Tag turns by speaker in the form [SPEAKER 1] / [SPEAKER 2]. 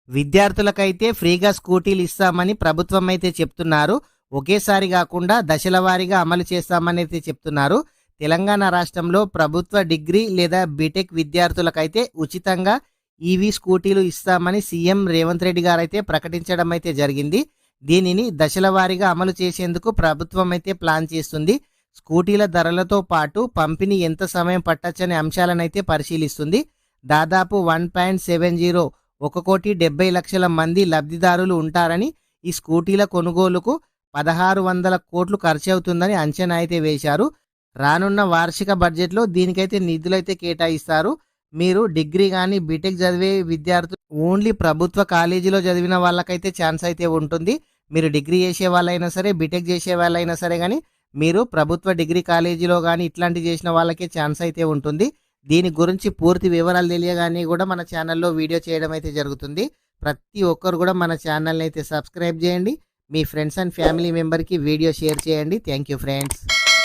[SPEAKER 1] విద్యార్థులకైతే ఫ్రీగా స్కూటీలు ఇస్తామని ప్రభుత్వం అయితే చెప్తున్నారు. ఒకేసారి కాకుండా దశల వారీగా అమలు చేస్తామని అయితే చెప్తున్నారు. తెలంగాణ రాష్ట్రంలో ప్రభుత్వ డిగ్రీ లేదా బీటెక్ విద్యార్థులకైతే ఉచితంగా ఈవీ స్కూటీలు ఇస్తామని సీఎం రేవంత్ రెడ్డి గారు అయితే ప్రకటించడం అయితే జరిగింది. దీనిని దశల వారీగా అమలు చేసేందుకు ప్రభుత్వం అయితే ప్లాన్ చేస్తుంది. స్కూటీల ధరలతో పాటు పంపిణీ ఎంత సమయం పట్టచ్చనే అంశాలనైతే పరిశీలిస్తుంది. దాదాపు 1.70 1,70,00,000 మంది లబ్ధిదారులు ఉంటారని, ఈ స్కూటీల కొనుగోలుకు 1,600 కోట్లు ఖర్చు అవుతుందని అంచనా అయితే వేశారు. రానున్న వార్షిక బడ్జెట్లో దీనికైతే నిధులైతే కేటాయిస్తారు. మీరు డిగ్రీ కానీ బీటెక్ చదివే విద్యార్థులు ఓన్లీ ప్రభుత్వ కాలేజీలో చదివిన వాళ్ళకైతే ఛాన్స్ అయితే ఉంటుంది. మీరు డిగ్రీ చేసే వాళ్ళైనా సరే, బీటెక్ చేసే వాళ్ళైనా సరే కానీ మీరు ప్రభుత్వ డిగ్రీ కాలేజీలో కానీ ఇట్లాంటివి చేసిన వాళ్ళకే ఛాన్స్ అయితే ఉంటుంది. దీని గురించి పూర్తి వివరాలు తెలియగానే కూడా మన ఛానల్లో వీడియో చేయడం అయితే జరుగుతుంది. ప్రతి ఒక్కరు కూడా మన ఛానల్ని అయితే సబ్స్క్రైబ్ చేయండి. మీ ఫ్రెండ్స్ అండ్ ఫ్యామిలీ మెంబర్కి వీడియో షేర్ చేయండి. Thank you friends.